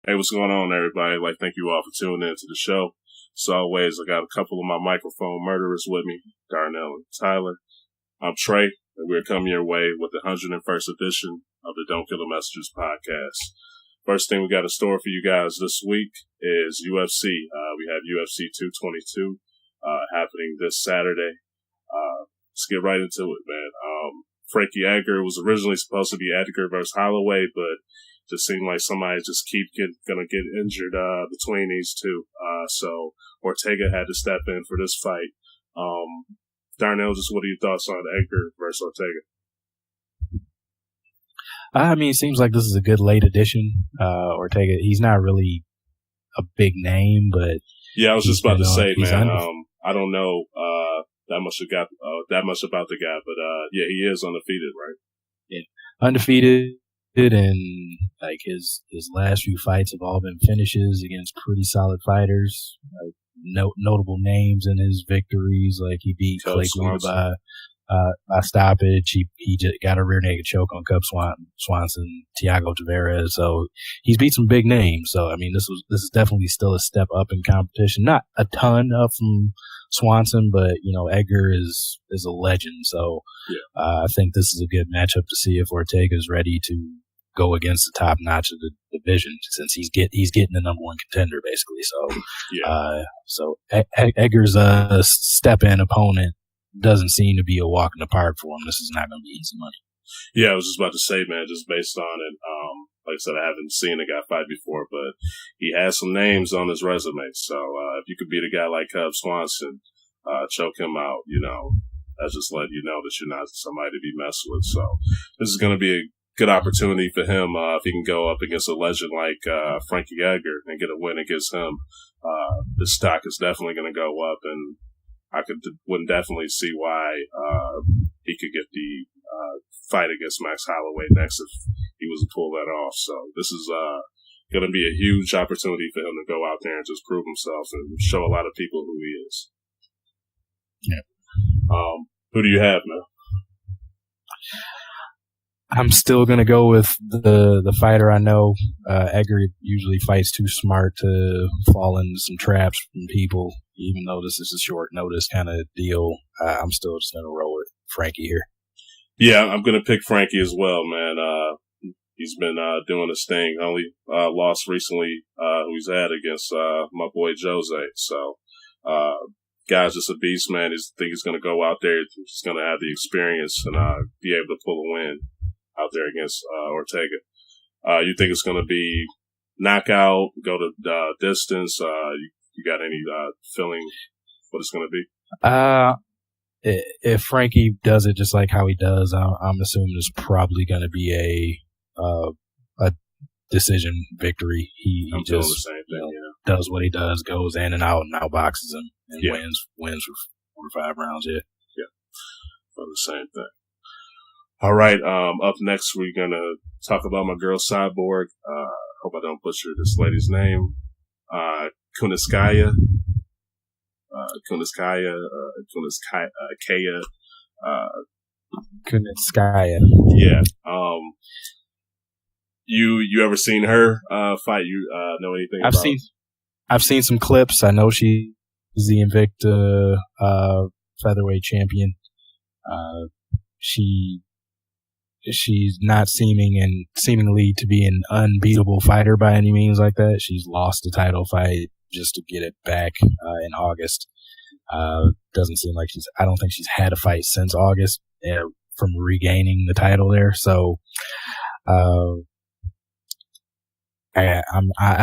Hey, what's going on, everybody? I'd like, thank you all for tuning in to the show. As always, I got a couple of my microphone murderers with me, Darnell and Tyler. I'm Trey, and we're coming your way with the 101st edition of the Don't Kill the Messengers podcast. First thing we got in store for you guys this week is UFC. We have UFC 222 happening this Saturday. Let's get right into it, man. Frankie Edgar was originally supposed to be Edgar versus Holloway, but just seemed like somebody just gonna get injured between these two. So Ortega had to step in for this fight. Darnell, just what are your thoughts on Edgar versus Ortega? I mean, it seems like this is a good late addition. Ortega, he's not really a big name, but yeah, I was just about to say, man. I don't know that much about the guy, but yeah, he is undefeated, right? Yeah, undefeated, and like his last few fights have all been finishes against pretty solid fighters. Like notable names in his victories, like he beat Clay Guida by stoppage. He just got a rear naked choke on Cub Swanson, Thiago Tavares. So he's beat some big names. So I mean, this is definitely still a step up in competition. Not a ton up from Swanson, but you know, Edgar is a legend. So yeah. I think this is a good matchup to see if Ortega is ready to go against the top notch of the division, since he's getting the number one contender basically. So yeah. So Edgar's a step in opponent doesn't seem to be a walk in the park for him. This is not going to be easy money. Yeah, I was just about to say, man, just based on it, like I said, I haven't seen a guy fight before, but he has some names on his resume. So if you could beat a guy like Cub Swanson, choke him out, you know, that's just letting you know that you're not somebody to be messed with. So this is going to be a good opportunity for him if he can go up against a legend like Frankie Edgar and get a win against him. His stock is definitely going to go up, and I would definitely see why he could get the fight against Max Holloway next if he was to pull that off. So this is going to be a huge opportunity for him to go out there and just prove himself and show a lot of people who he is. Yeah. Who do you have, man? I'm still going to go with the fighter I know. Edgar usually fights too smart to fall into some traps from people, even though this is a short notice kind of deal. I'm still just going to roll with Frankie here. Yeah, I'm going to pick Frankie as well, man. He's been doing his thing. Only lost recently who he's had against my boy Jose. So guy's just a beast, man. I think he's going to go out there. He's going to have the experience and be able to pull a win out there against Ortega. You think it's going to be knockout, go to distance? You got any feeling what it's going to be? If Frankie does it just like how he does, I'm assuming it's probably going to be a decision victory. He just doing the same thing, does what he does, goes in and outboxes him, and wins for 4 or 5 rounds. Yeah, for the same thing. All right. Up next, we're gonna talk about my girl Cyborg. Hope I don't butcher this lady's name. Kunitskaya. Kunitskaya. Yeah. You ever seen her fight? You know anything? I've seen some clips. I know she's the Invicta featherweight champion. She's not seemingly to be an unbeatable fighter by any means like that. She's lost the title fight just to get it back in August. Doesn't seem like I don't think she's had a fight since August from regaining the title there. So I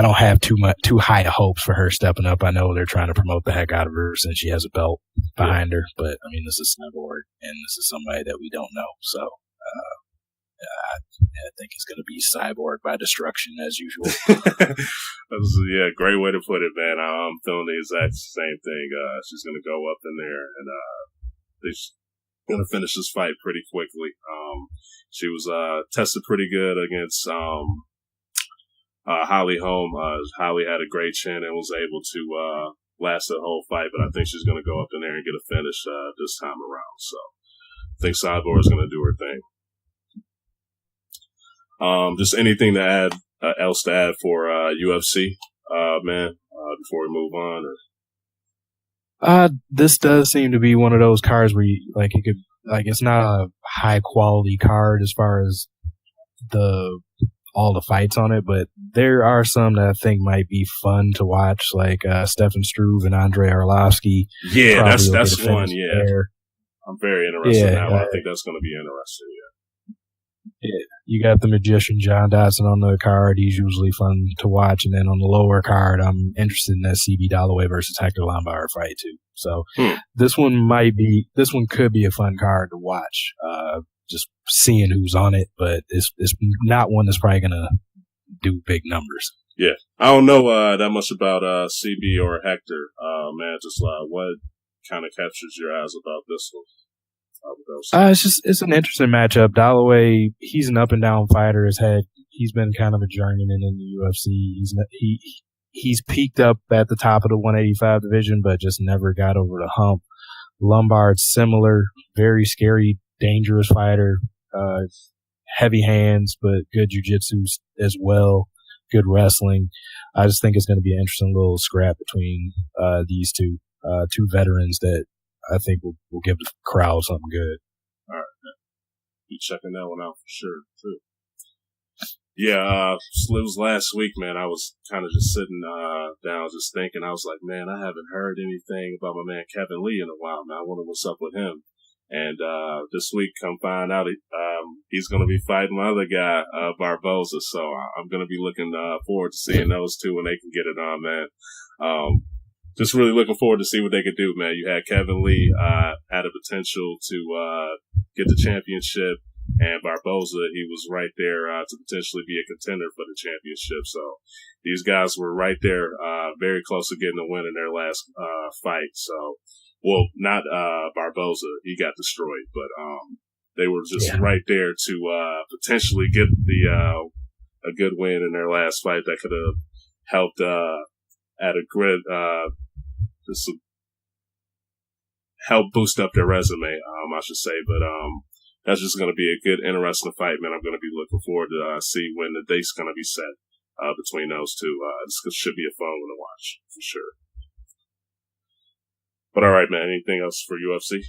don't have too high hopes for her stepping up. I know they're trying to promote the heck out of her since she has a belt behind her, but I mean, this is Cyborg, and this is somebody that we don't know. So I think it's going to be Cyborg by destruction as usual. Yeah, great way to put it, man. I'm feeling the exact same thing. She's going to go up in there and she's going to finish this fight pretty quickly. She was tested pretty good against Holly Holm. Holly had a great chin and was able to last the whole fight, but I think she's going to go up in there and get a finish this time around. So I think Cyborg is going to do her thing. Just anything to add else to add for UFC, man? Before we move on, this does seem to be one of those cards where you, like, it could, like, it's not a high quality card as far as all the fights on it, but there are some that I think might be fun to watch, like Stefan Struve and Andrei Arlovsky. Yeah, that's one. Yeah, there. I'm very interested in that one. I think that's going to be interesting. Yeah, you got the magician John Dodson on the card. He's usually fun to watch, and then on the lower card, I'm interested in that CB Dalloway versus Hector Lombard fight too. So this one could be a fun card to watch. Just seeing who's on it, but it's not one that's probably gonna do big numbers. Yeah, I don't know that much about CB or Hector. Man, just what kind of captures your eyes about this one? It's an interesting matchup. Dalloway, he's an up and down fighter. He's been kind of a journeyman in the UFC. He's peaked up at the top of the 185 division, but just never got over the hump. Lombard's similar, very scary, dangerous fighter, heavy hands, but good jiu-jitsu as well, good wrestling. I just think it's going to be an interesting little scrap between these two veterans that I think will give the crowd something good. All right, be checking that one out for sure too. Yeah, it was last week, man. I was kind of just sitting down, just thinking. I was like, man, I haven't heard anything about my man Kevin Lee in a while, man. I wonder what's up with him. And this week, come find out, he's going to be fighting my other guy, Barboza. So I'm going to be looking forward to seeing those two when they can get it on, man. Just really looking forward to see what they could do, man. You had Kevin Lee had a potential to get the championship, and Barboza, he was right there to potentially be a contender for the championship. So these guys were right there, very close to getting a win in their last fight. So, well, not Barboza, he got destroyed, but they were just right there to potentially get a good win in their last fight that could have helped at a grid just help boost up their resume, I should say. But that's just going to be a good, interesting fight, man. I'm going to be looking forward to see when the date's going to be set between those two. This should be a fun one to watch for sure. But all right, man. Anything else for UFC?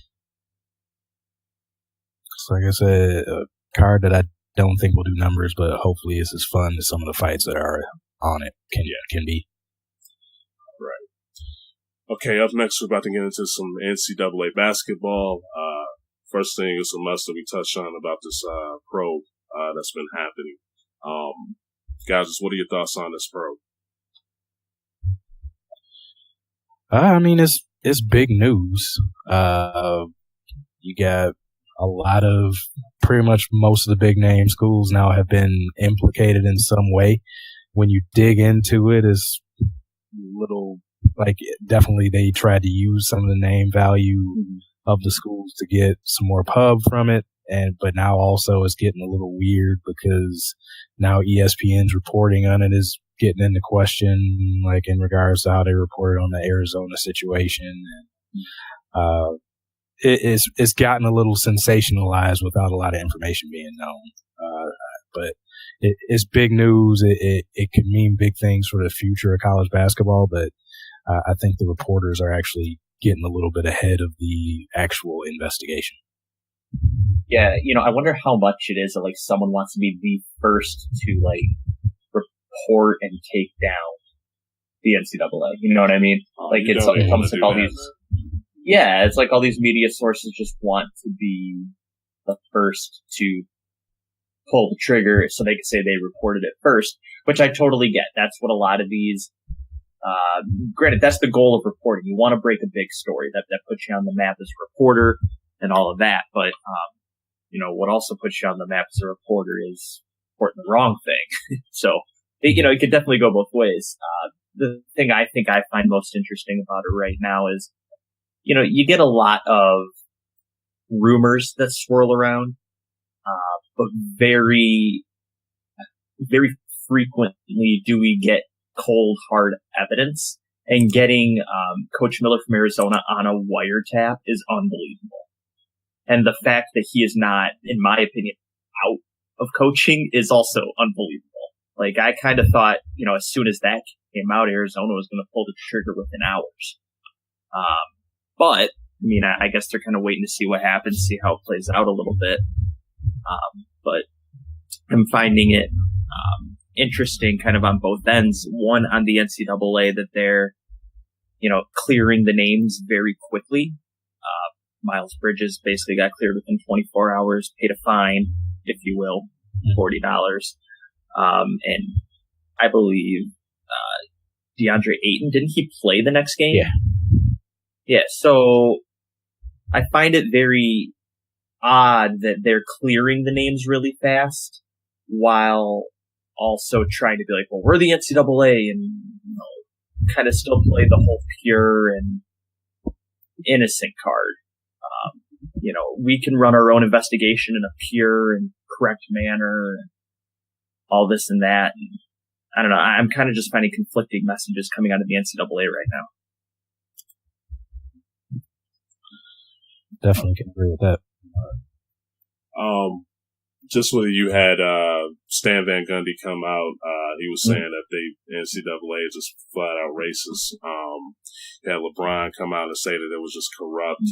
So like I said, a card that I don't think will do numbers, but hopefully it's as fun as some of the fights that are on it can be. Right. Okay, up next we're about to get into some NCAA basketball. First thing is a must that we touched on about this probe that's been happening. Guys, what are your thoughts on this probe? I mean, it's big news. You got a lot of pretty much most of the big name schools now have been implicated in some way. When you dig into it, it's little like definitely they tried to use some of the name value of the schools to get some more pub from it, but now also it's getting a little weird because now ESPN's reporting on it is getting into question, like in regards to how they reported on the Arizona situation. And, it's gotten a little sensationalized without a lot of information being known. But it's big news. It could mean big things for the future of college basketball, but I think the reporters are actually getting a little bit ahead of the actual investigation. Yeah, I wonder how much it is that like someone wants to be the first to like report and take down the NCAA. You know what I mean? Like it comes like all these. Yeah, it's like all these media sources just want to be the first to pull the trigger so they can say they reported it first, which I totally get. That's what a lot of these, granted, that's the goal of reporting. You want to break a big story that puts you on the map as a reporter and all of that. But, what also puts you on the map as a reporter is reporting the wrong thing. So, it could definitely go both ways. The thing I think I find most interesting about it right now is, you get a lot of rumors that swirl around, but very, very frequently do we get cold, hard evidence. And getting Coach Miller from Arizona on a wiretap is unbelievable. And the fact that he is not, in my opinion, out of coaching is also unbelievable. Like, I kind of thought, as soon as that came out, Arizona was going to pull the trigger within hours. But, I guess they're kind of waiting to see what happens, see how it plays out a little bit. But I'm finding it interesting kind of on both ends. One, on the NCAA, that they're, clearing the names very quickly. Miles Bridges basically got cleared within 24 hours, paid a fine, if you will, $40. And I believe DeAndre Ayton, didn't he play the next game? Yeah. Yeah, so I find it very odd that they're clearing the names really fast while also trying to be like, well, we're the NCAA, and kind of still play the whole pure and innocent card. We can run our own investigation in a pure and correct manner, and all this and that. And I don't know. I'm kind of just finding conflicting messages coming out of the NCAA right now. Definitely can agree with that. Just when you had Stan Van Gundy come out, he was saying that the NCAA is just flat out racist. You had LeBron come out and say that it was just corrupt.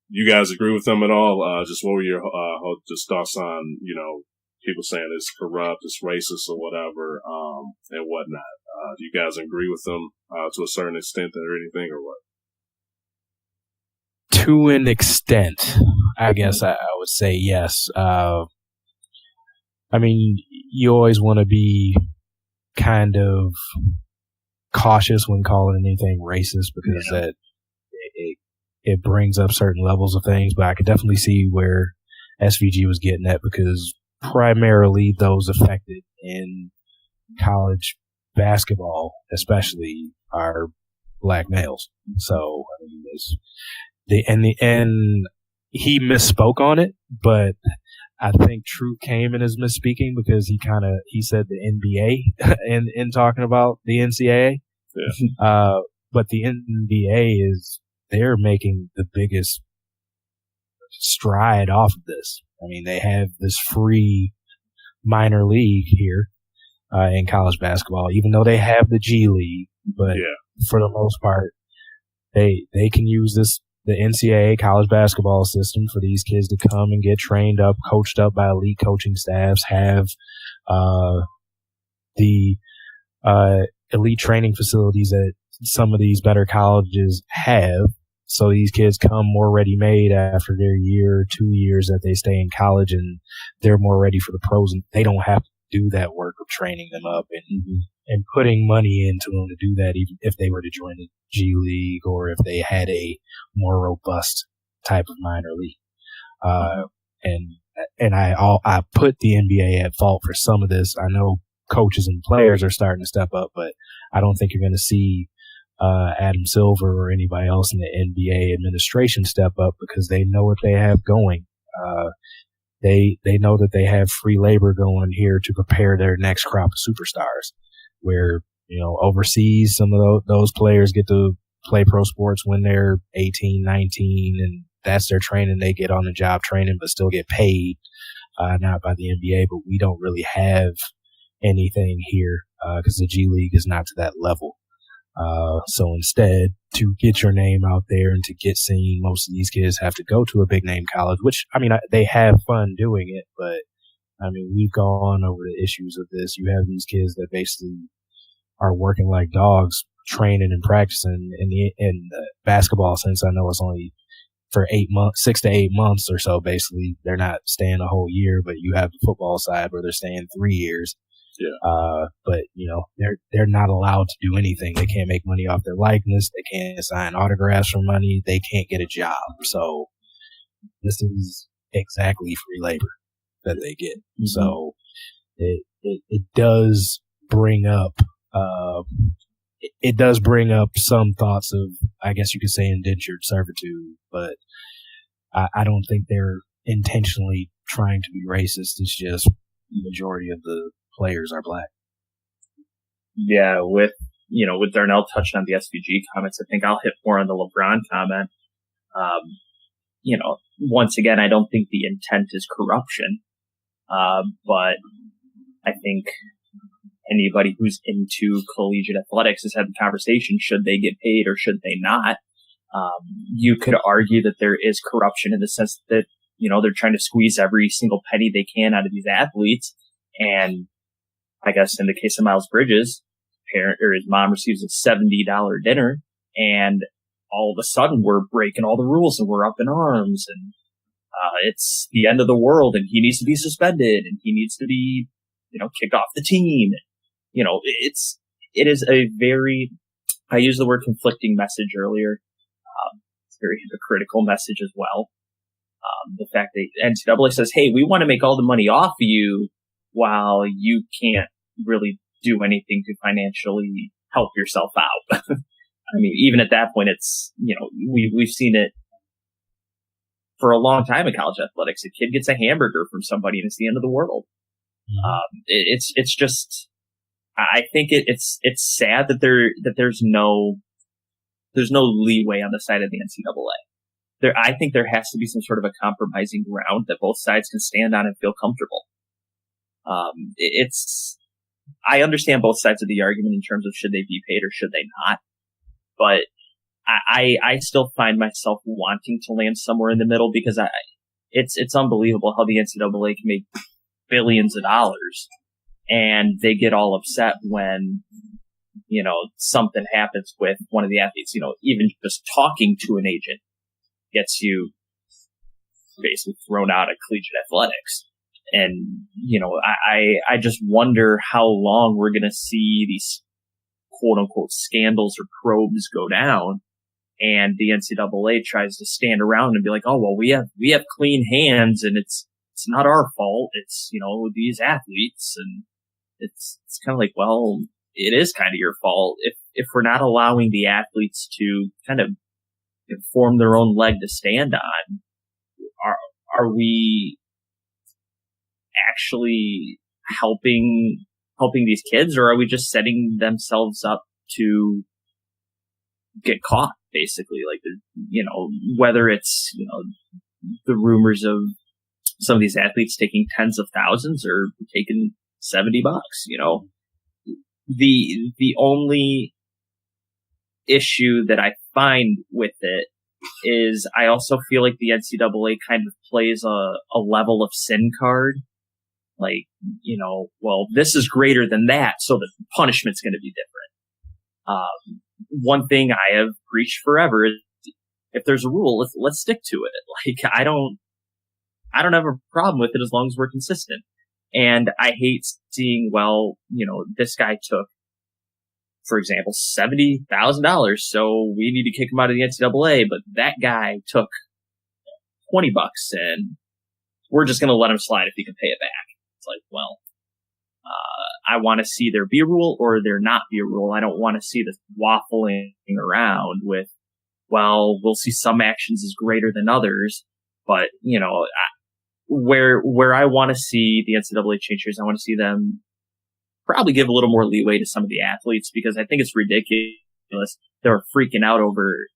You guys agree with them at all? Just what were your just thoughts on people saying it's corrupt, it's racist, or whatever, and whatnot? Do you guys agree with them to a certain extent or anything, or what? To an extent, I guess I would say yes. You always want to be kind of cautious when calling anything racist because that it brings up certain levels of things. But I could definitely see where SVG was getting at, because primarily those affected in college basketball, especially, are black males. So and he misspoke on it, but I think True came in as misspeaking because he said the NBA in talking about the NCAA. Yeah. But the NBA they're making the biggest stride off of this. They have this free minor league here in college basketball, even though they have the G League, but for the most part, they can use the NCAA college basketball system for these kids to come and get trained up, coached up by elite coaching staffs, have the elite training facilities that some of these better colleges have. So these kids come more ready-made after their year, 2 years that they stay in college, and they're more ready for the pros, and they don't have to do that work of training them up and putting money into them to do that, even if they were to join the G League or if they had a more robust type of minor league. And I put the NBA at fault for some of this. I know coaches and players are starting to step up, but I don't think you're going to see Adam Silver or anybody else in the NBA administration step up, because they know what they have going. They know that they have free labor going here to prepare their next crop of superstars, where, overseas, some of those players get to play pro sports when they're 18, 19, and that's their training. They get on the job training, but still get paid, not by the NBA. But we don't really have anything here, because the G League is not to that level. So instead, to get your name out there and to get seen, most of these kids have to go to a big name college, which, they have fun doing it, but we've gone over the issues of this. You have these kids that basically are working like dogs, training and practicing in the basketball sense. I know it's only for 8 months, 6 to 8 months or so. Basically, they're not staying a whole year, but you have the football side where they're staying 3 years. Yeah. But they're not allowed to do anything. They can't make money off their likeness. They can't sign autographs for money. They can't get a job. So this is exactly free labor that they get. Mm-hmm. So it does bring up some thoughts of, I guess you could say, indentured servitude, but I don't think they're intentionally trying to be racist. It's just the majority of the players are black. Yeah, with Darnell touching on the SVG comments, I think I'll hit more on the LeBron comment. Once again, I don't think the intent is corruption, but I think anybody who's into collegiate athletics has had the conversation, should they get paid or should they not? You could argue that there is corruption in the sense that, they're trying to squeeze every single penny they can out of these athletes. And I guess in the case of Miles Bridges, his mom receives a $70 dinner, and all of a sudden we're breaking all the rules and we're up in arms, and it's the end of the world, and he needs to be suspended, and he needs to be, kicked off the team. It is a very, I used the word conflicting message earlier. It's a very hypocritical message as well. The fact that NCAA says, hey, we want to make all the money off of you while you can't really do anything to financially help yourself out. I mean, even at that point, it's, we've seen it for a long time in college athletics. A kid gets a hamburger from somebody and it's the end of the world. It's just, I think it's sad that there's no leeway on the side of the NCAA. I think there has to be some sort of a compromising ground that both sides can stand on and feel comfortable. I understand both sides of the argument in terms of should they be paid or should they not, but I still find myself wanting to land somewhere in the middle, because it's unbelievable how the NCAA can make billions of dollars and they get all upset when, something happens with one of the athletes. Even just talking to an agent gets you basically thrown out of collegiate athletics. And, I just wonder how long we're going to see these quote unquote scandals or probes go down, and the NCAA tries to stand around and be like, oh, well, we have clean hands and it's not our fault. It's, these athletes. And it's kind of like, well, it is kind of your fault. If we're not allowing the athletes to kind of form their own leg to stand on, are we actually helping these kids, or are we just setting themselves up to get caught, basically? Like, whether it's, the rumors of some of these athletes taking tens of thousands or taking $70, the only issue that I find with it is I also feel like the NCAA kind of plays a level of sin card. Like, well, this is greater than that, so the punishment's going to be different. One thing I have preached forever is, if there's a rule, let's stick to it. Like, I don't have a problem with it as long as we're consistent. And I hate seeing, well, this guy took, for example, $70,000, so we need to kick him out of the NCAA, but that guy took $20 and we're just going to let him slide if he can pay it back. It's like, well, I want to see there be a rule or there not be a rule. I don't want to see this waffling around with, well, we'll see some actions as greater than others, but, where I want to see the NCAA change is I want to see them probably give a little more leeway to some of the athletes, because I think it's ridiculous. They're freaking out over,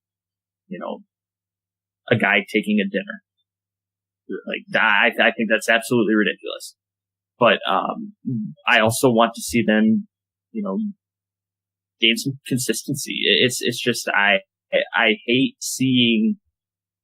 a guy taking a dinner. Like, I think that's absolutely ridiculous. But, I also want to see them, gain some consistency. It's just, I hate seeing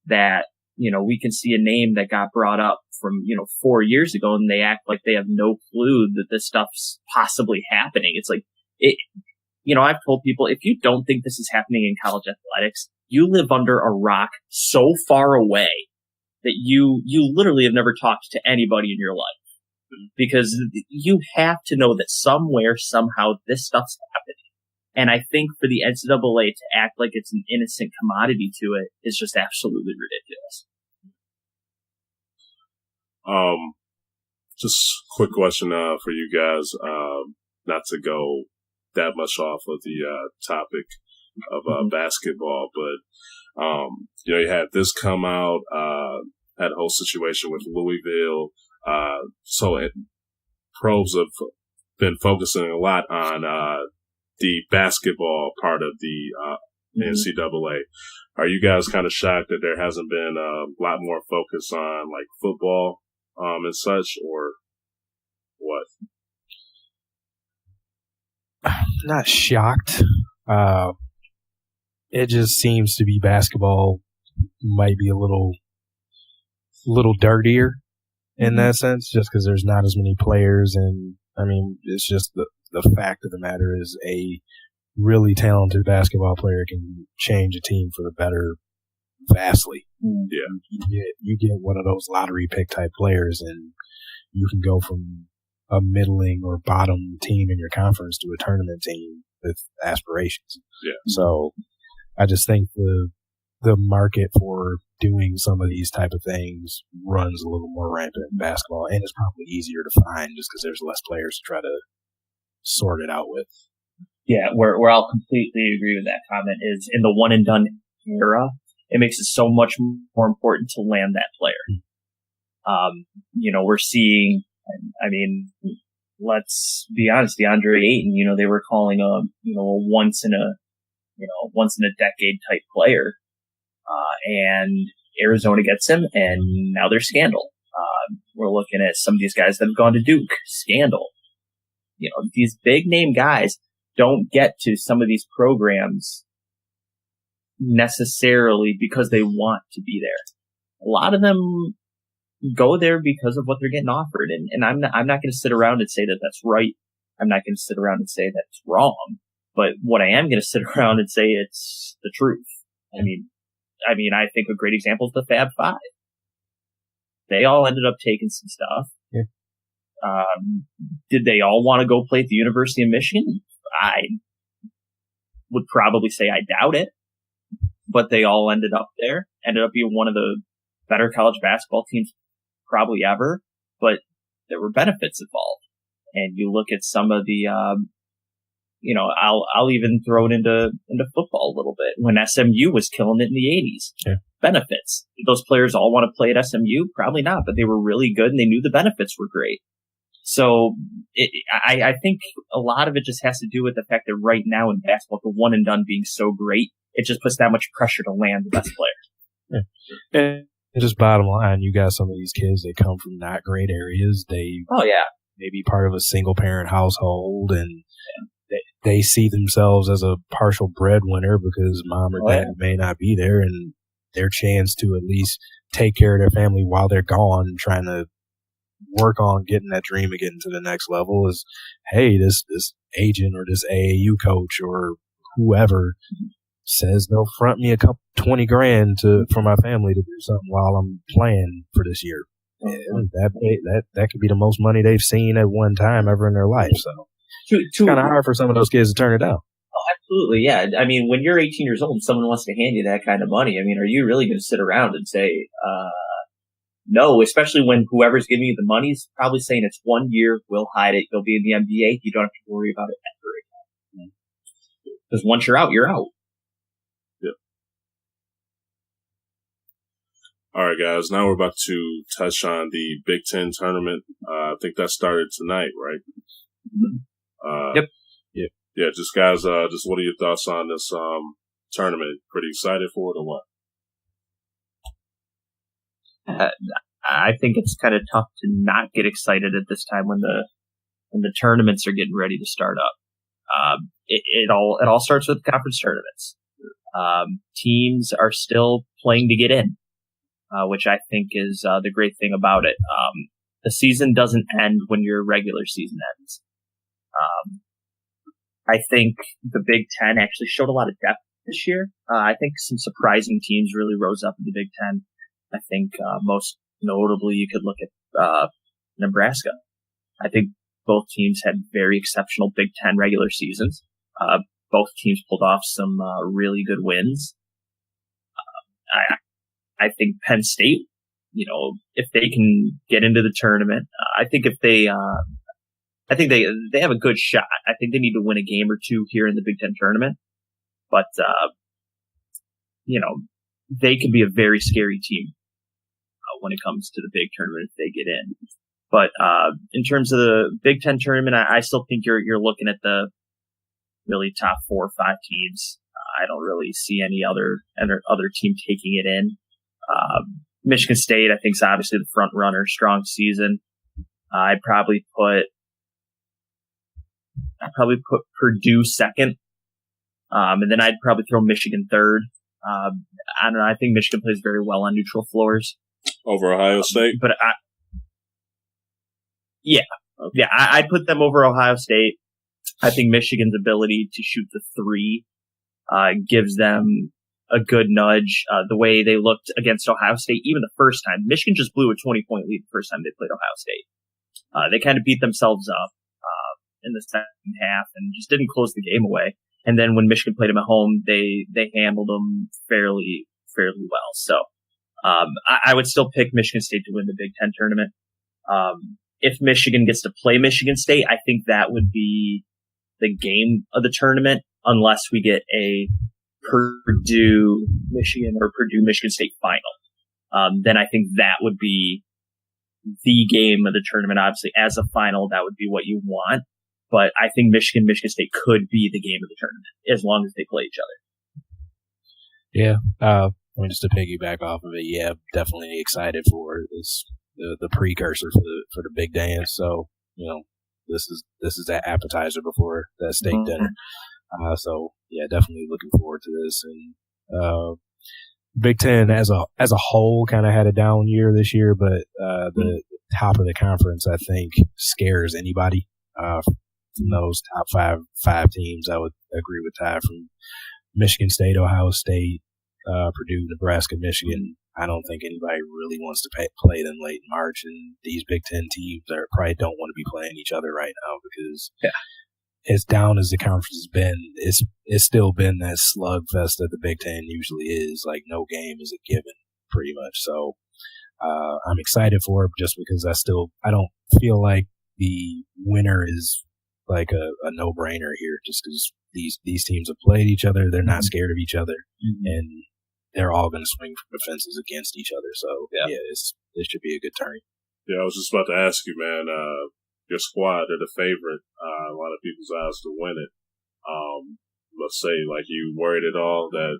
that, we can see a name that got brought up from, 4 years ago, and they act like they have no clue that this stuff's possibly happening. It's like, I've told people, if you don't think this is happening in college athletics, you live under a rock so far away that you literally have never talked to anybody in your life. Because you have to know that somewhere, somehow, this stuff's happening. And I think for the NCAA to act like it's an innocent commodity to it is just absolutely ridiculous. Just quick question for you guys, not to go that much off of the topic of basketball, but you had this come out, had a whole situation with Louisville. So pros have been focusing a lot on the basketball part of the NCAA. Are you guys kind of shocked that there hasn't been a lot more focus on like football and such, or what? not shocked. It just seems to be basketball might be a little dirtier in that sense, just because there's not as many players. And I mean, it's just the fact of the matter is a really talented basketball player can change a team for the better vastly. Yeah. You get one of those lottery pick type players and you can go from a middling or bottom team in your conference to a tournament team with aspirations. Yeah. So I just think the market for doing some of these type of things runs a little more rampant in basketball, and it's probably easier to find just because there's less players to try to sort it out with. Yeah, where I'll completely agree with that comment is in the one and done era, it makes it so much more important to land that player. We're seeing, I mean, let's be honest, DeAndre Ayton, they were calling a once in a decade type player. And Arizona gets him, and now there's scandal. We're looking at some of these guys that have gone to Duke, scandal. These big name guys don't get to some of these programs necessarily because they want to be there. A lot of them go there because of what they're getting offered. And I'm not going to sit around and say that that's right. I'm not going to sit around and say that's wrong. But what I am going to sit around and say it's the truth. I mean, I think a great example is the Fab Five. They all ended up taking some stuff. Yeah. Did they all want to go play at the University of Michigan? I would probably say I doubt it. But they all ended up being one of the better college basketball teams probably ever. But there were benefits involved. And you look at some of the, I'll even throw it into football a little bit. When SMU was killing it in the 80s, yeah. Benefits. Did those players all want to play at SMU? Probably not, but they were really good and they knew the benefits were great. So I think a lot of it just has to do with the fact that right now in basketball, the one and done being so great, it just puts that much pressure to land the best player. Yeah. And just bottom line, you got some of these kids that come from not great areas. They may be part of a single parent household, and they see themselves as a partial breadwinner because mom or dad may not be there, and their chance to at least take care of their family while they're gone and trying to work on getting that dream and getting to the next level is, hey, this agent or this AAU coach or whoever says they'll front me a couple $20,000 for my family to do something while I'm playing for this year. And that could be the most money they've seen at one time ever in their life. So it's kind of hard for some of those kids to turn it down. Oh, absolutely, yeah. I mean, when you're 18 years old and someone wants to hand you that kind of money, I mean, are you really going to sit around and say, no, especially when whoever's giving you the money is probably saying it's 1 year, we'll hide it, you'll be in the NBA, you don't have to worry about it ever again. Because once you're out, you're out. Yep. All right, guys, now we're about to touch on the Big Ten tournament. I think that started tonight, right? Mm-hmm. Yep. Yeah, just guys, just what are your thoughts on this tournament? Pretty excited for it or what? I think it's kind of tough to not get excited at this time when the tournaments are getting ready to start up. It all starts with conference tournaments. Teams are still playing to get in, which I think is the great thing about it. The season doesn't end when your regular season ends. I think the Big Ten actually showed a lot of depth this year. I think some surprising teams really rose up in the Big Ten. I think most notably you could look at Nebraska. I think both teams had very exceptional Big Ten regular seasons. Both teams pulled off some really good wins. I think Penn State, if they can get into the tournament, I think if they they have a good shot. I think they need to win a game or two here in the Big Ten tournament, but they can be a very scary team when it comes to the big tournament if they get in. But in terms of the Big Ten tournament, I still think you're looking at the really top 4 or 5 teams. I don't really see any other team taking it in. Michigan State, I think, is obviously the front runner. Strong season. I'd probably put I'd probably put Purdue second. And then I'd probably throw Michigan third. I don't know. I think Michigan plays very well on neutral floors. Over Ohio State? But I'd put them over Ohio State. I think Michigan's ability to shoot the three gives them a good nudge. The way they looked against Ohio State, even the first time, Michigan just blew a 20-point lead the first time they played Ohio State. They kind of beat themselves up in the second half and just didn't close the game away. And then when Michigan played them at home, they handled them fairly well. So I would still pick Michigan State to win the Big Ten tournament. If Michigan gets to play Michigan State, I think that would be the game of the tournament, unless we get a Purdue Michigan or Purdue Michigan State final. Then I think that would be the game of the tournament. Obviously, as a final, that would be what you want. But I think Michigan State could be the game of the tournament as long as they play each other. Yeah. I mean, just to piggyback off of it, yeah, definitely excited for this, the precursor for the big dance. So, you know, this is that appetizer before that steak dinner. So yeah, definitely looking forward to this. And Big Ten as a whole kind of had a down year this year, but the top of the conference, I think, scares anybody. From those top five teams, I would agree with Ty, from Michigan State, Ohio State, Purdue, Nebraska, Michigan. I don't think anybody really wants to play them late in March, and these Big Ten teams probably don't want to be playing each other right now because as down as the conference has been, it's still been that slugfest that the Big Ten usually is. Like, no game is a given, pretty much. So I'm excited for it just because I don't feel like the winner is like a no-brainer here, just because these teams have played each other. They're not scared of each other, and they're all going to swing for the fences against each other. So, it should be a good turn. Yeah, I was just about to ask you, man, your squad, they're the favorite. A lot of people's eyes to win it. Let's say, like, you worried at all that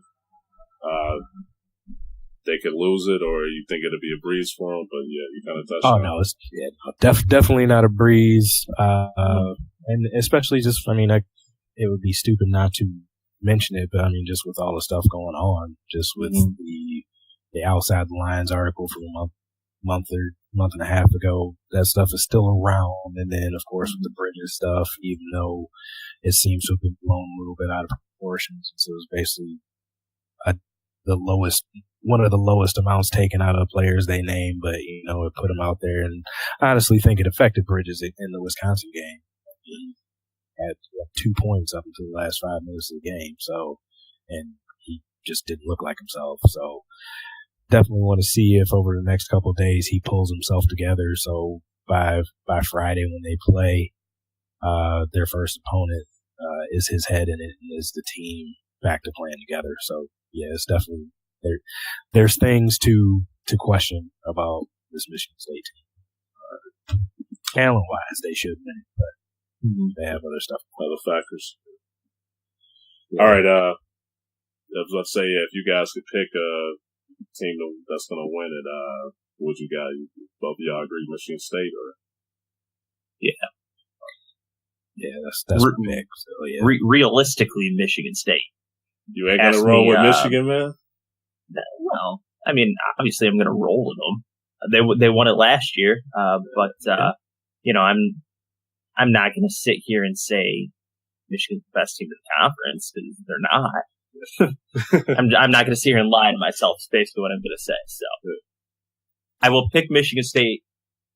they could lose it, or you think it'll be a breeze for them? But, yeah, you kind of touched on it. Oh, no, it's definitely not a breeze. And especially just, I mean, it would be stupid not to mention it, but I mean, just with all the stuff going on, just with the Outside the Lines article from a month and a half ago, that stuff is still around. And then, of course, with the Bridges stuff, even though it seems to have been blown a little bit out of proportions. So it was basically one of the lowest amounts taken out of the players they named, but, you know, it put them out there. And I honestly think it affected Bridges in the Wisconsin game. He had 2 points up until the last 5 minutes of the game. So, and he just didn't look like himself. So definitely want to see if over the next couple of days he pulls himself together. So by Friday when they play, their first opponent, is his head in it and is the team back to playing together. So yeah, it's definitely there's things to question about this Michigan State team. Talent wise, they should win, but they have other stuff, other factors. Yeah. All right. Let's say if you guys could pick a team that's going to win it, would you guys, both of y'all agree Michigan State or? Yeah, that's what pick. So, yeah. Realistically, Michigan State. You ain't going to roll with Michigan, man? Well, I mean, obviously I'm going to roll with them. They won it last year, but you know, I'm not going to sit here and say Michigan's the best team in the conference because they're not. I'm not going to sit here and lie to myself. Is basically what I'm going to say. So I will pick Michigan State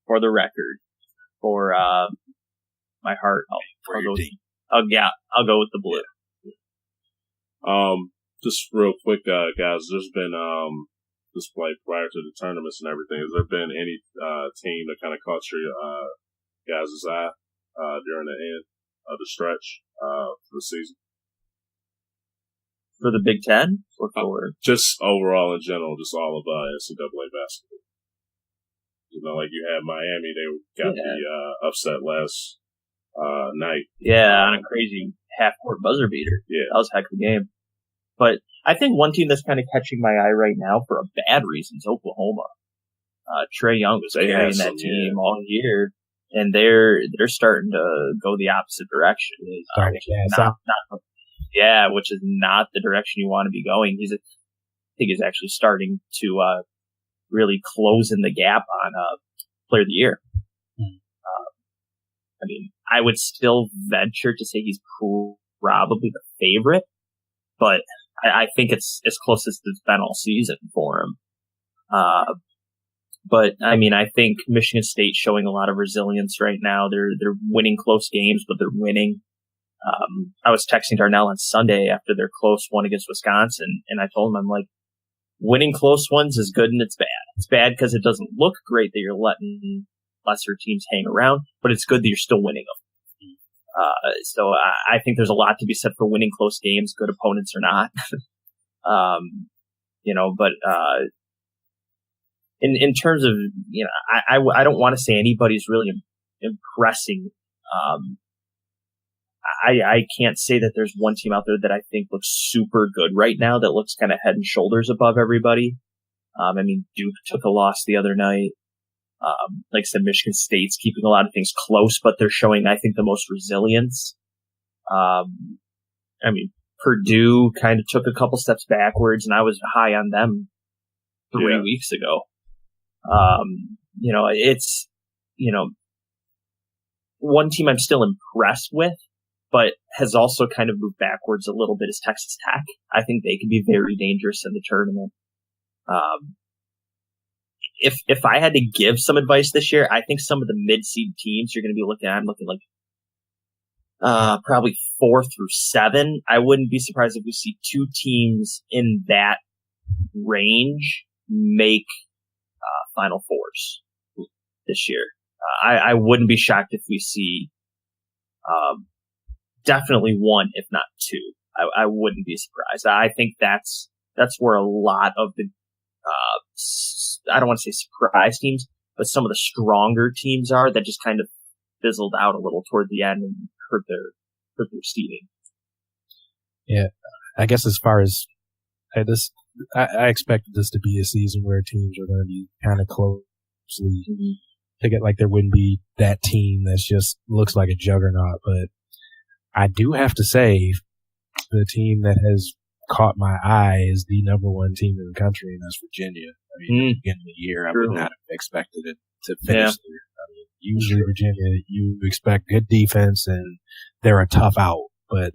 for the record. For my heart, I'll go with the blue. Just real quick, guys. There's been just like prior to the tournaments and everything. Has there been any team that kind of caught your guys' eye during the end of the stretch for the season? For the Big Ten? Or for just overall in general, just all of NCAA basketball. You know, like you had Miami, they got the upset last night. Yeah, on a crazy half-court buzzer beater. Yeah. That was a heck of a game. But I think one team that's kind of catching my eye right now for a bad reason is Oklahoma. Trae Young was carrying that team all year. and they're starting to go the opposite direction. Which is not the direction you want to be going. I think he's actually starting to really close in the gap on Player of the Year. I mean, I would still venture to say he's probably the favorite, but I think it's as close as it's been all season for him. But I mean, I think Michigan State's showing a lot of resilience right now. They're winning close games, but they're winning. I was texting Darnell on Sunday after their close one against Wisconsin, and I told him, I'm like, winning close ones is good and it's bad. It's bad because it doesn't look great that you're letting lesser teams hang around, but it's good that you're still winning them. So I think there's a lot to be said for winning close games, good opponents or not. But in terms of, I don't want to say anybody's really impressing. I can't say that there's one team out there that I think looks super good right now that looks kind of head and shoulders above everybody. I mean, Duke took a loss the other night. Like I said, Michigan State's keeping a lot of things close, but they're showing, I think, the most resilience. I mean, Purdue kind of took a couple steps backwards, and I was high on them 3 weeks ago. It's, one team I'm still impressed with, but has also kind of moved backwards a little bit is Texas Tech. I think they can be very dangerous in the tournament. If I had to give some advice this year, I think some of the mid-seed teams you're going to be looking at, I'm looking like probably 4 through 7. I wouldn't be surprised if we see 2 teams in that range make Final Fours this year. I wouldn't be shocked if we see definitely 1, if not 2. I wouldn't be surprised. I think that's where a lot of the I don't want to say surprise teams, but some of the stronger teams are that just kind of fizzled out a little toward the end and hurt their seeding. Yeah, I guess as far as this, I expected this to be a season where teams are going to be kind of closely. To get like there wouldn't be that team that's just looks like a juggernaut, but I do have to say the team that has caught my eye is the number 1 team in the country, and that's Virginia. I mean, at the beginning of the year, I would not have expected it to finish there. I mean, usually Virginia, you expect good defense, and they're a tough out. But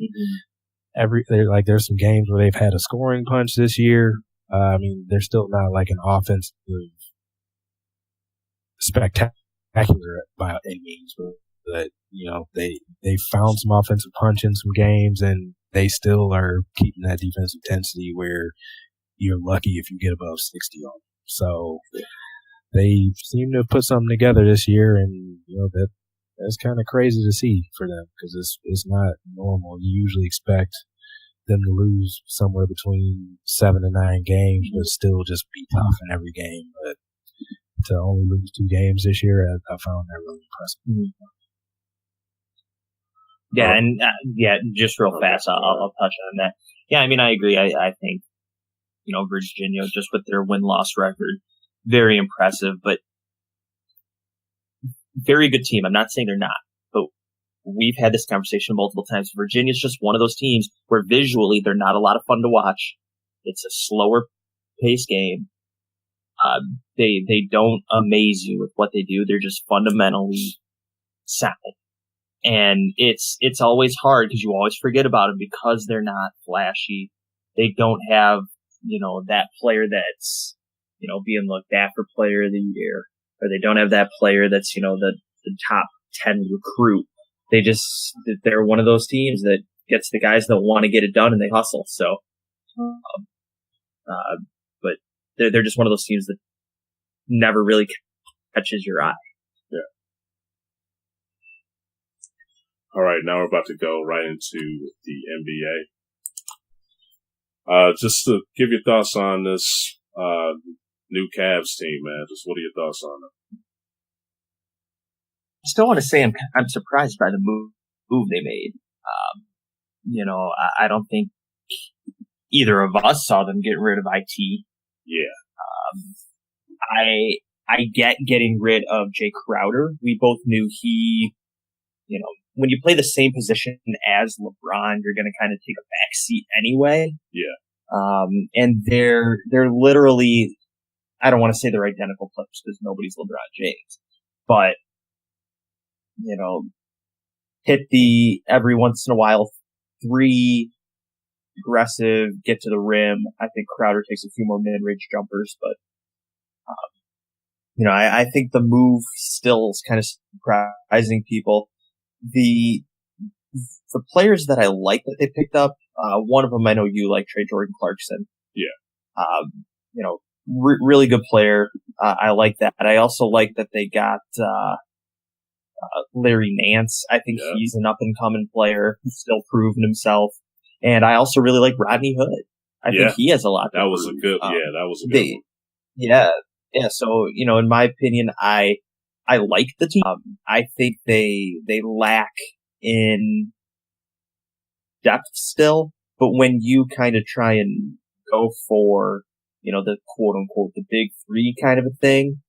there's some games where they've had a scoring punch this year. I mean, they're still not like an offensive spectacular by any means, but they found some offensive punch in some games, and they still are keeping that defensive intensity where you're lucky if you get above 60 on them. So they seem to have put something together this year, and that's kind of crazy to see for them because it's not normal. You usually expect them to lose somewhere between 7 and 9 games, but still just be tough in every game. But to only lose 2 games this year, I found that really impressive. Yeah, and just real fast, I'll touch on that. Yeah, I mean, I agree. I think, Virginia, just with their win-loss record, very impressive, but very good team. I'm not saying they're not, but we've had this conversation multiple times. Virginia's just one of those teams where visually they're not a lot of fun to watch. It's a slower pace game. They don't amaze you with what they do. They're just fundamentally sound. And it's always hard because you always forget about them because they're not flashy. They don't have, that player that's, being looked at for player of the year, or they don't have that player that's, the top 10 recruit. They're one of those teams that gets the guys that want to get it done and they hustle. So, but they're just one of those teams that never really catches your eye. All right, now we're about to go right into the NBA. Just to give your thoughts on this new Cavs team, man. Just what are your thoughts on it? I still want to say I'm surprised by the move they made. I don't think either of us saw them get rid of IT. Yeah. I get getting rid of Jay Crowder. We both knew he, when you play the same position as LeBron, you're going to kind of take a back seat anyway. Yeah. And they're literally, I don't want to say they're identical players because nobody's LeBron James, but, hit the every once in a while 3 aggressive, get to the rim. I think Crowder takes a few more mid-range jumpers, but, I think the move still is kind of surprising people. The players that I like that they picked up, one of them I know you like, Trey Jordan Clarkson. Yeah. Really good player. I like that. I also like that they got, Larry Nance. I think he's an up and coming player who's still proven himself. And I also really like Rodney Hood. I think he has a lot to prove. That was a good one. Yeah. Yeah. So, in my opinion, I like the team. I think they lack in depth still, but when you kind of try and go for, the quote unquote, the big 3 kind of a thing,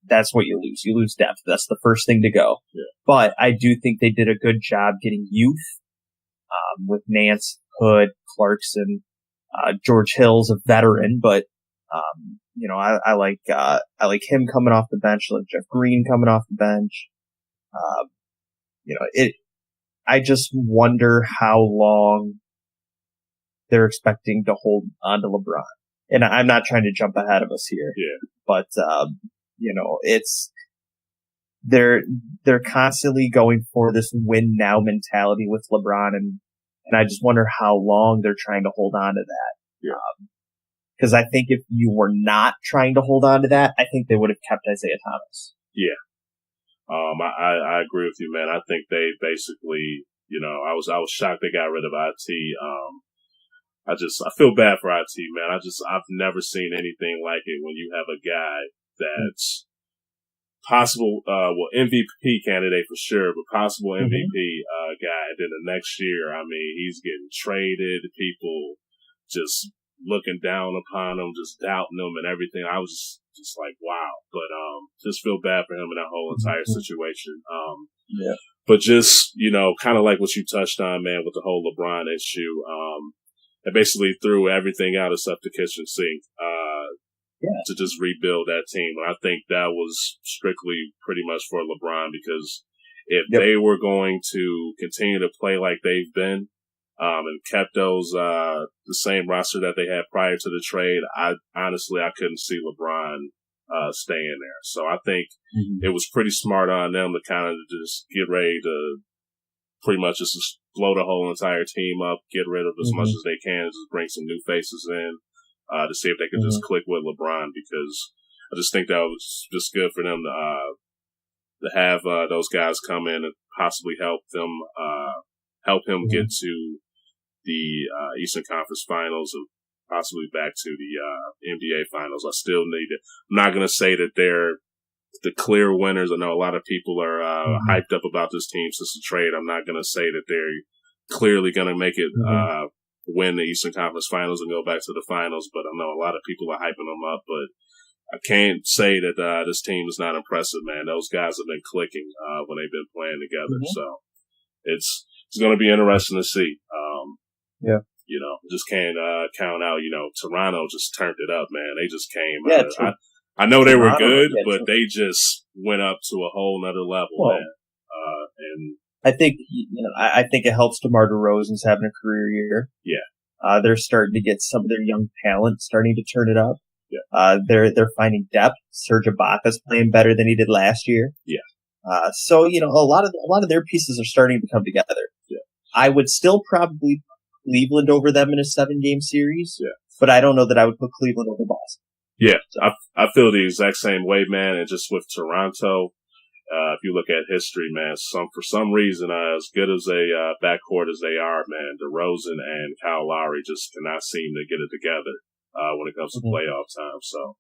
that's what you lose. You lose depth. That's the first thing to go. Yeah. But I do think they did a good job getting youth, with Nance, Hood, Clarkson, George Hill's a veteran, but, I like him coming off the bench, like Jeff Green coming off the bench. I just wonder how long they're expecting to hold on to LeBron. And I'm not trying to jump ahead of us here. Yeah. But, they're constantly going for this win now mentality with LeBron. And I just wonder how long they're trying to hold on to that. Yeah. Because I think if you were not trying to hold on to that, I think they would have kept Isaiah Thomas. Yeah. I agree with you, man. I think they basically, I was shocked they got rid of IT. I feel bad for IT, man. I've never seen anything like it when you have a guy that's possible, MVP candidate for sure, but possible MVP, guy. And then the next year, he's getting traded, people just looking down upon him, just doubting him and everything. I was just like, wow. But, just feel bad for him in that whole entire situation. Yeah. But just, kind of like what you touched on, man, with the whole LeBron issue, they basically threw everything out except the kitchen sink, to just rebuild that team. And I think that was strictly pretty much for LeBron, because if they were going to continue to play like they've been, and kept those, the same roster that they had prior to the trade, I couldn't see LeBron, staying there. So I think it was pretty smart on them to kind of just get ready to pretty much just blow the whole entire team up, get rid of as much as they can, just bring some new faces in, to see if they can just click with LeBron, because I just think that was just good for them to have, those guys come in and possibly help him get to the, Eastern Conference Finals and possibly back to the, NBA Finals. I'm not going to say that they're the clear winners. I know a lot of people are, hyped up about this team since the trade. I'm not going to say that they're clearly going to make it, win the Eastern Conference Finals and go back to the finals, but I know a lot of people are hyping them up, but I can't say that, this team is not impressive, man. Those guys have been clicking, when they've been playing together. So it's going to be interesting to see. Just can't, count out, Toronto just turned it up, man. They just came. I know they were good, but they just went up to a whole nother level, man. And I think, I think it helps DeMar DeRozan's having a career year. Yeah. They're starting to get some of their young talent starting to turn it up. Yeah. They're finding depth. Serge Ibaka's playing better than he did last year. Yeah. So, a lot of their pieces are starting to come together. Yeah. I would still probably Cleveland over them in a 7-game series. Yeah. But I don't know that I would put Cleveland over Boston. Yeah. I feel the exact same way, man. And just with Toronto, if you look at history, man, for some reason, as good as a backcourt as they are, man, DeRozan and Kyle Lowry just cannot seem to get it together when it comes to playoff time. So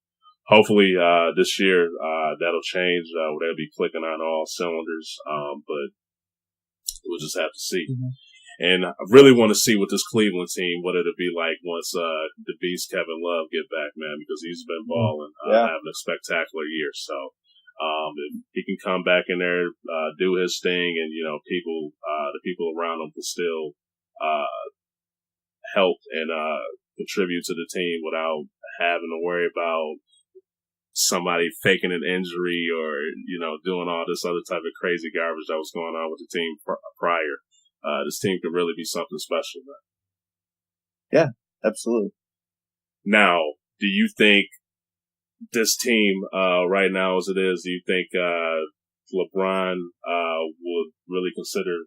hopefully this year that'll change. They'll be clicking on all cylinders, but we'll just have to see. And I really want to see what this Cleveland team, what it'll be like once the Beast Kevin Love get back, man, because he's been balling, having a spectacular year. So if he can come back in there, do his thing, and the people around him can still help and contribute to the team without having to worry about somebody faking an injury or doing all this other type of crazy garbage that was going on with the team prior. This team could really be something special, man. Yeah, absolutely. Now, do you think this team, right now as it is, do you think LeBron would really consider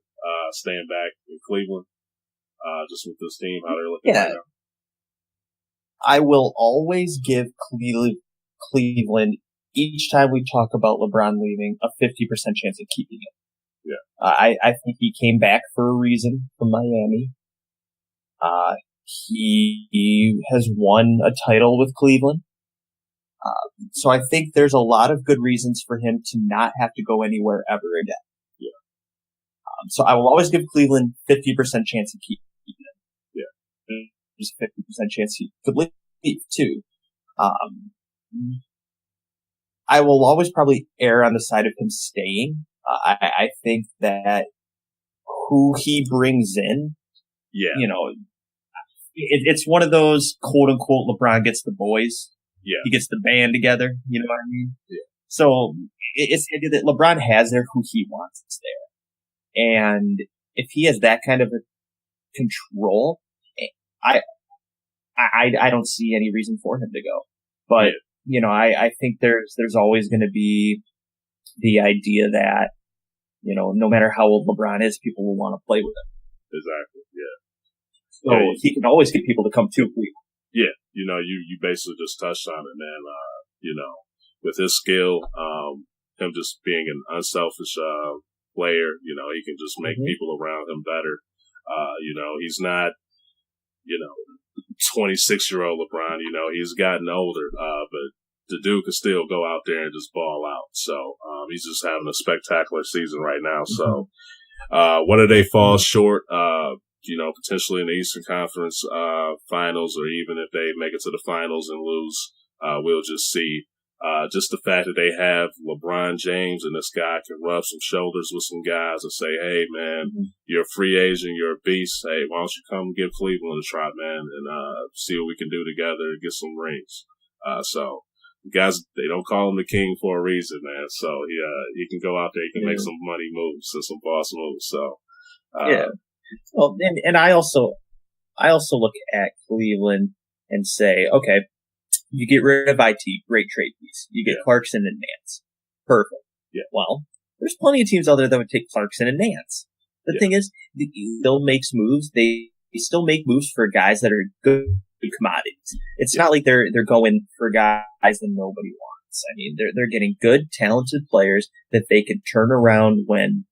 staying back in Cleveland, just with this team, how they're looking right now? I will always give Cleveland, each time we talk about LeBron leaving, a 50% chance of keeping it. Yeah. I think he came back for a reason from Miami. He has won a title with Cleveland. So I think there's a lot of good reasons for him to not have to go anywhere ever again. Yeah. So I will always give Cleveland 50% chance of keeping him. Yeah. There's a 50% chance he could leave too. I will always probably err on the side of him staying. I think that who he brings in, it's one of those quote unquote LeBron gets the boys. Yeah. He gets the band together. You know what I mean? Yeah. So it's the idea that LeBron has there who he wants there. And if he has that kind of a control, I don't see any reason for him to go. But, I think there's always going to be the idea that, no matter how old LeBron is, people will want to play with him. Exactly. Yeah. So he can always get people to come to Cleveland. Yeah. You basically just touched on it, man. With his skill, him just being an unselfish, player, he can just make people around him better. He's not, 26-year-old LeBron, he's gotten older, but the dude can still go out there and just ball out. So, he's just having a spectacular season right now. So, whether they fall short, potentially in the Eastern Conference, finals, or even if they make it to the finals and lose, we'll just see. Just the fact that they have LeBron James and this guy can rub some shoulders with some guys and say, hey, man, you're a free agent, you're a beast. Hey, why don't you come give Cleveland a try, man, and see what we can do together and get some rings. So guys, they don't call him the king for a reason, man. So he can go out there, he can make some money moves and some boss moves. So well, and I also look at Cleveland and say, okay, you get rid of IT, great trade piece. You get Clarkson and Nance. Perfect. Yeah. Well, there's plenty of teams out there that would take Clarkson and Nance. The thing is, he still makes moves. They still make moves for guys that are good commodities. It's not like they're going for guys that nobody wants. I mean, they're getting good, talented players that they can turn around when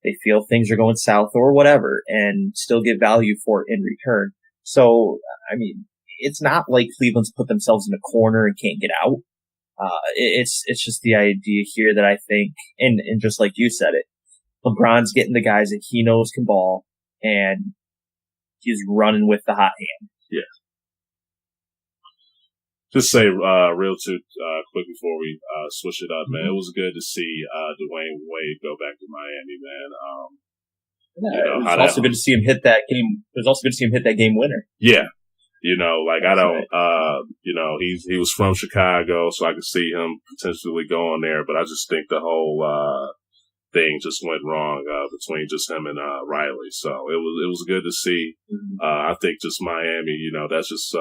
they feel things are going south or whatever and still get value for it in return. So, I mean, it's not like Cleveland's put themselves in a corner and can't get out. It's just the idea here that I think, and just like you said it, LeBron's getting the guys that he knows can ball, and he's running with the hot hand. Yeah. Just say, real quick before we, switch it up, man. It was good to see, Dwayne Wade go back to Miami, man. It was also good to see him hit that game. It was also good to see him hit that game winner. Yeah. I don't, he was from Chicago, so I could see him potentially going there, but I just think the whole, thing just went wrong, between just him and, Riley. So it was good to see. I think just Miami, that's just,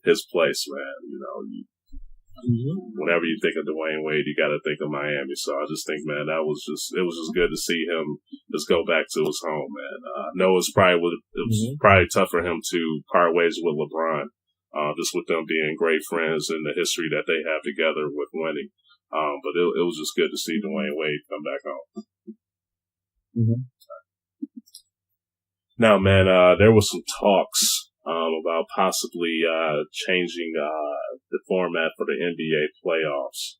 his place, man. Whenever you think of Dwayne Wade, you got to think of Miami. So I just think, man, it was just good to see him just go back to his home, man. I know it was probably tough for him to part ways with LeBron, just with them being great friends and the history that they have together with winning. But it was just good to see Dwayne Wade come back home. Now, man, there was some talks about possibly changing the format for the NBA playoffs,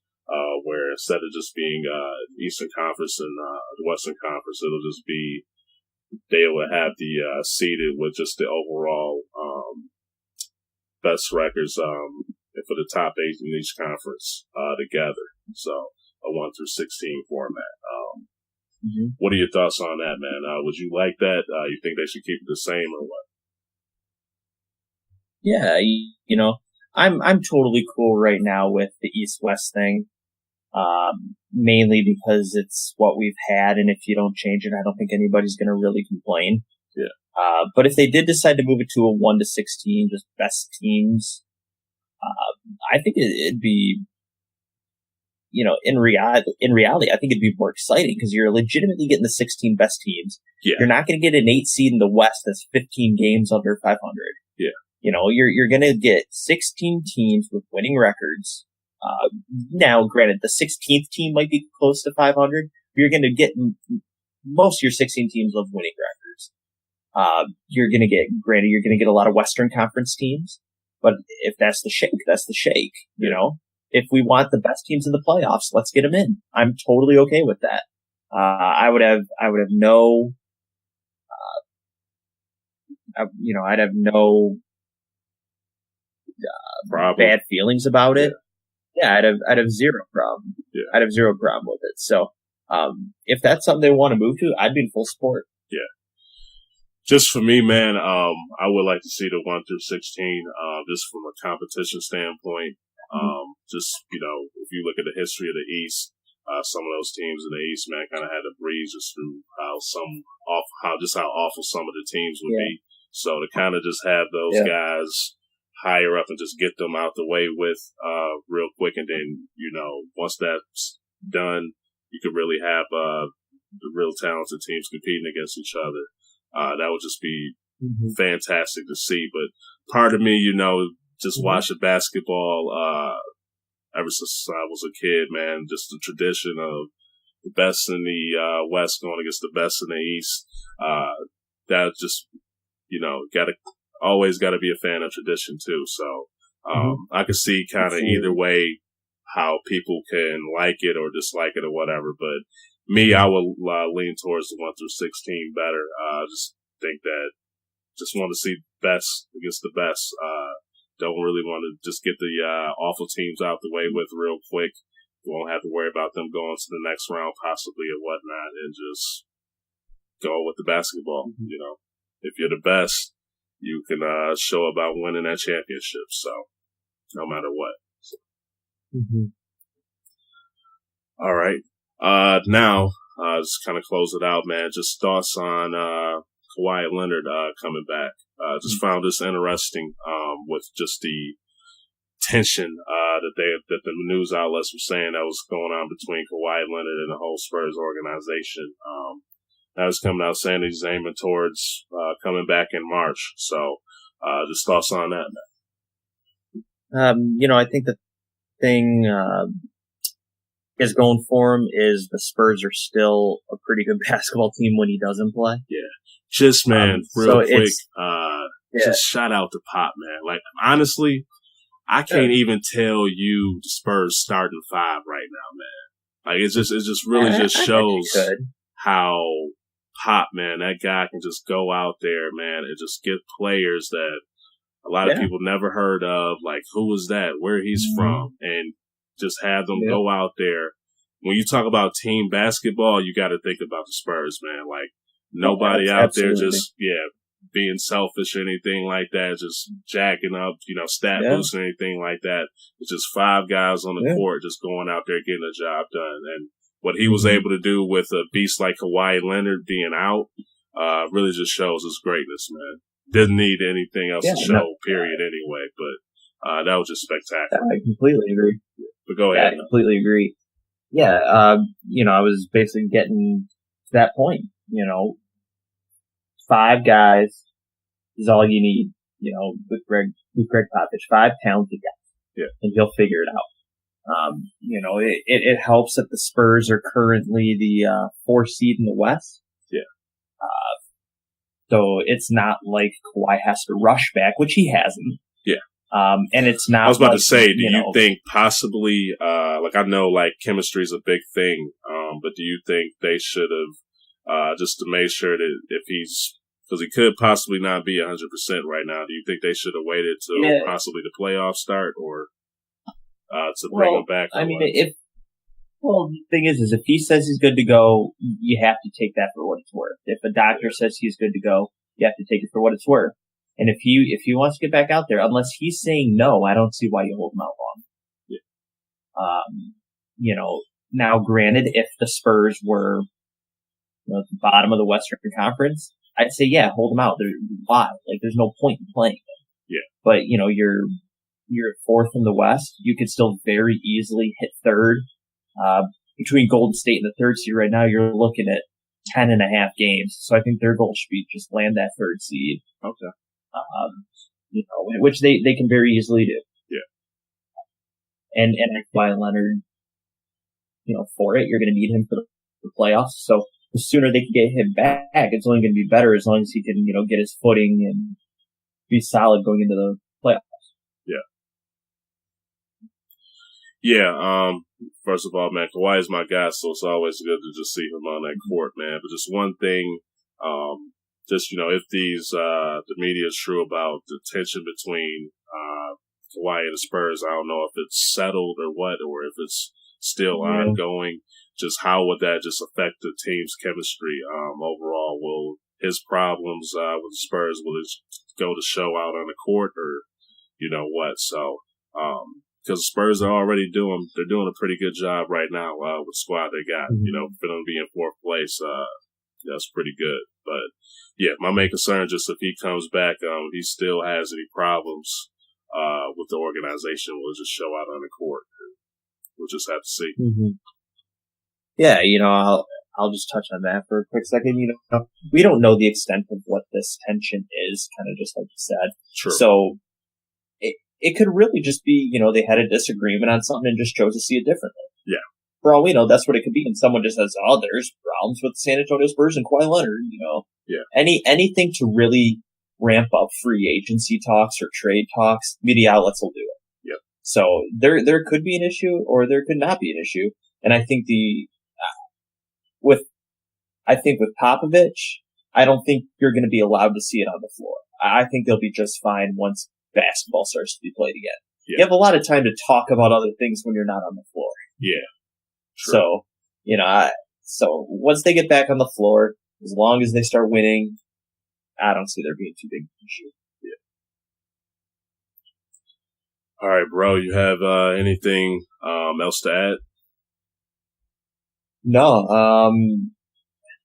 where instead of just being Eastern Conference and the Western Conference, it'll just be they would have the seeded with just the overall best records for the top 8 in each conference together. So a 1 through 16 format. What are your thoughts on that, man? Would you like that? You think they should keep it the same or what? Yeah, you know, I'm totally cool right now with the East-West thing. Mainly because it's what we've had, and if you don't change it, I don't think anybody's going to really complain. Yeah. But if they did decide to move it to a 1 to 16, just best teams, I think it'd be, you know, in reality, I think it'd be more exciting because you're legitimately getting the 16 best teams. Yeah. You're not going to get an 8 seed in the West that's 15 games under 500. Yeah. You know, you're going to get 16 teams with winning records. Now, granted, the 16th team might be close to 500. You're going to get most of your 16 teams of winning records. You're going to get a lot of Western Conference teams. But if that's the shake, that's the shake. You know, if we want the best teams in the playoffs, let's get them in. I'm totally okay with that. I would have no, I'd have no bad feelings about it. Yeah, I'd have zero problem. Yeah. I'd have zero problem with it. So, if that's something they want to move to, I'd be in full support. Yeah. Just for me, man, I would like to see the 1 through 16, just from a competition standpoint. Just, you know, if you look at the history of the East, some of those teams in the East, man, kind of had to breeze just through how awful some of the teams would be. So to kind of just have those guys higher up and just get them out the way with, real quick. And then, you know, once that's done, you could really have, the real talented teams competing against each other. That would just be fantastic to see. But part of me, you know, just watching basketball, ever since I was a kid, man, just the tradition of the best in the, West going against the best in the East. That just, you know, always gotta be a fan of tradition too. So, I could see kind of either way how people can like it or dislike it or whatever. But me, I would lean towards the 1 through 16 better. I just think that just want to see best against the best. Don't really want to just get the awful teams out the way with real quick. You won't have to worry about them going to the next round possibly or whatnot, and just go with the basketball. You know, if you're the best, you can show about winning that championship. So no matter what. All right. Now, just kind of close it out, man. Just thoughts on Kawhi Leonard coming back. Just found this interesting with just the tension that the news outlets were saying that was going on between Kawhi Leonard and the whole Spurs organization. Now it's coming out saying he's aiming towards coming back in March. So just thoughts on that, man. You know, I think the thing is going for him is the Spurs are still a pretty good basketball team when he doesn't play. Yeah. Just, man, real quick, just shout out to Pop, man. Like, honestly, I can't even tell you the Spurs starting 5 right now, man. Like, it just really just shows how Pop, man, that guy can just go out there, man, and just get players that a lot of people never heard of. Like, who is that? Where he's from? And just have them go out there. When you talk about team basketball, you got to think about the Spurs, man. Like, nobody out there just, being selfish or anything like that, just jacking up, you know, stat boosts or anything like that. It's just 5 guys on the court just going out there getting the job done. And what he was able to do with a beast like Kawhi Leonard being out, really just shows his greatness, man. Didn't need anything else to show, period, anyway. But that was just spectacular. I completely agree. But go ahead. I completely agree. Yeah, you know, I was basically getting to that point, you know, 5 guys is all you need, you know, with Greg Popovich, 5 talented guys. Yeah. And he'll figure it out. You know, it helps that the Spurs are currently the 4th seed in the West. Yeah. So it's not like Kawhi has to rush back, which he hasn't. Yeah. And it's not. I was about like, to say, do you think possibly, like I know like chemistry is a big thing, but do you think they should have just to make sure that if because he could possibly not be 100% right now. Do you think they should have waited till possibly the playoffs start, or to bring him back? I mean, the thing is if he says he's good to go, you have to take that for what it's worth. If a doctor says he's good to go, you have to take it for what it's worth. And if he wants to get back out there, unless he's saying no, I don't see why you hold him out long. Now granted, if the Spurs were at the bottom of the Western Conference, I'd say, yeah, hold him out. Why? Like, there's no point in playing him. Yeah. But, you're fourth in the West. You could still very easily hit third. Between Golden State and the third seed right now, you're looking at 10.5 games. So I think their goal should be just land that third seed. Okay. Which they can very easily do. Yeah. And Kawhi Leonard, for it, you're going to need him for the playoffs. So the sooner they can get him back, it's only going to be better as long as he can, get his footing and be solid going into the playoffs. Yeah. Yeah. First of all, man, Kawhi is my guy, so it's always good to just see him on that court, man. But just one thing, if the media is true about the tension between, Kawhi and the Spurs, I don't know if it's settled or what, or if it's still ongoing. Just how would that just affect the team's chemistry overall? Will his problems with the Spurs, will it go to show out on the court, or what? So because the Spurs are already doing a pretty good job right now with the squad they got. For them to be in fourth place, that's pretty good. But yeah, my main concern just if he comes back, he still has any problems with the organization, will just show out on the court. We'll just have to see. Mm-hmm. Yeah, I'll just touch on that for a quick second. We don't know the extent of what this tension is, kind of just like you said. True. So it could really just be, they had a disagreement on something and just chose to see it differently. Yeah. For all we know, that's what it could be. And someone just says, "Oh, there's problems with San Antonio Spurs and Kawhi Leonard." Yeah. Anything to really ramp up free agency talks or trade talks, media outlets will do it. Yep. So there could be an issue, or there could not be an issue. And I think with Popovich, I don't think you're going to be allowed to see it on the floor. I think they'll be just fine once basketball starts to be played again. Yeah. You have a lot of time to talk about other things when you're not on the floor. Yeah. True. So, so once they get back on the floor, as long as they start winning, I don't see there being too big an issue. Yeah. All right, bro. You have anything else to add? No.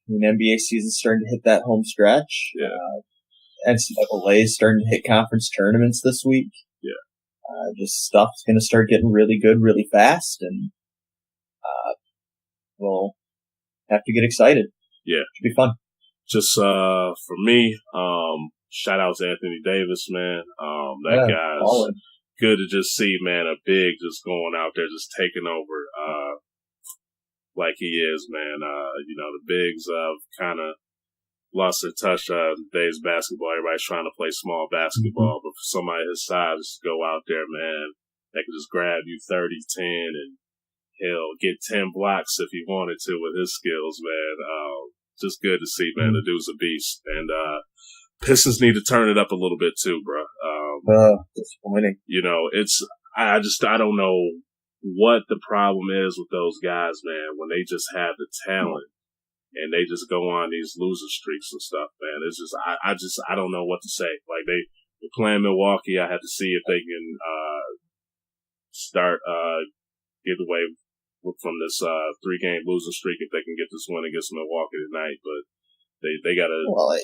NBA season's starting to hit that home stretch. Yeah. NCAA is starting to hit conference tournaments this week. Yeah. Just stuff's going to start getting really good really fast, and we'll have to get excited. Yeah. Should be fun. Just for me, shout out to Anthony Davis, man. That guy's good to just see, man, a big just going out there, just taking over like he is, man. The bigs kind of lost their touch in today's basketball. Everybody's trying to play small basketball, but for somebody his size to go out there, man, they can just grab you 30, 10, and he'll get 10 blocks if he wanted to with his skills, man. Just good to see, man. The dude's a beast. And Pistons need to turn it up a little bit too, bro. Disappointing. I don't know what the problem is with those guys, man, when they just have the talent and they just go on these loser streaks and stuff, man. It's just, I don't know what to say. Like they're playing Milwaukee. I have to see if they can, start, get away from this, 3-game losing streak if they can get this win against Milwaukee tonight, but they gotta. Well,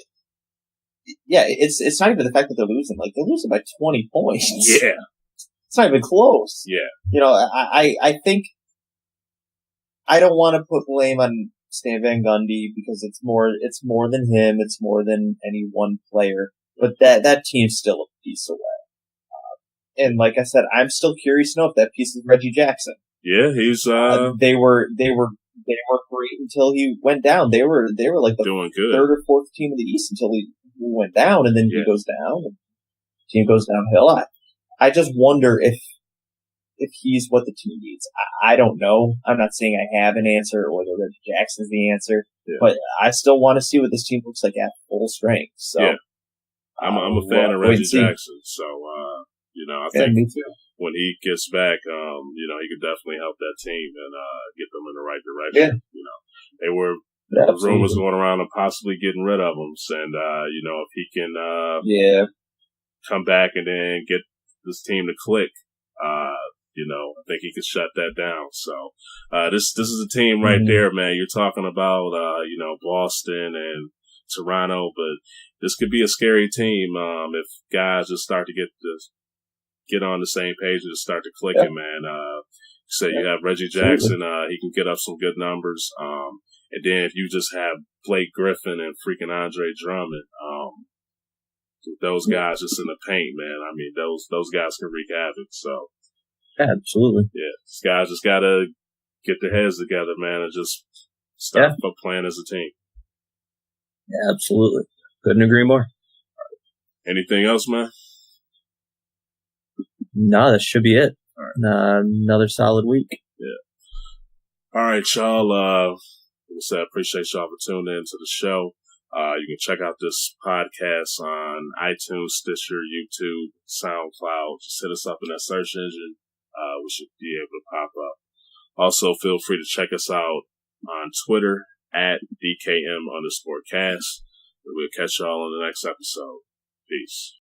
it's not even the fact that they're losing. Like, they're losing by 20 points. Yeah. It's not even close. Yeah. I think I don't want to put blame on Stan Van Gundy because it's more than him. It's more than any one player. But that team's still a piece away. And like I said, I'm still curious to know if that piece is Reggie Jackson. Yeah, he's they were great until he went down. They were like the doing good. third or fourth team in the East until he went down, and then he goes down. And the team goes downhill. I just wonder if he's what the team needs. I don't know. I'm not saying I have an answer or that Reggie Jackson's the answer. But I still want to see what this team looks like at full strength. So yeah. I'm a fan of Reggie Jackson. So, I think when he gets back, he could definitely help that team and get them in the right direction. Yeah. They were rumors going around of possibly getting rid of him. And, if he can come back and then get this team to click, I think he could shut that down. So, this is a team right there, man. You're talking about, Boston and Toronto, but this could be a scary team, if guys just start to get on the same page and just start to clicking, man. You have Reggie Jackson, he can get up some good numbers. And then if you just have Blake Griffin and freaking Andre Drummond, those guys just in the paint, man. I mean, those guys can wreak havoc. So, absolutely. Yeah, these guys just gotta get their heads together, man, and just start playing as a team. Yeah, absolutely. Couldn't agree more. Anything else, man? No, that should be it. Another solid week. Yeah. All right, y'all. Like I said, I appreciate y'all for tuning in to the show. You can check out this podcast on iTunes, Stitcher, YouTube, SoundCloud. Just hit us up in that search engine. We should be able to pop up. Also, feel free to check us out on Twitter at DKM_cast. We'll catch y'all on the next episode. Peace.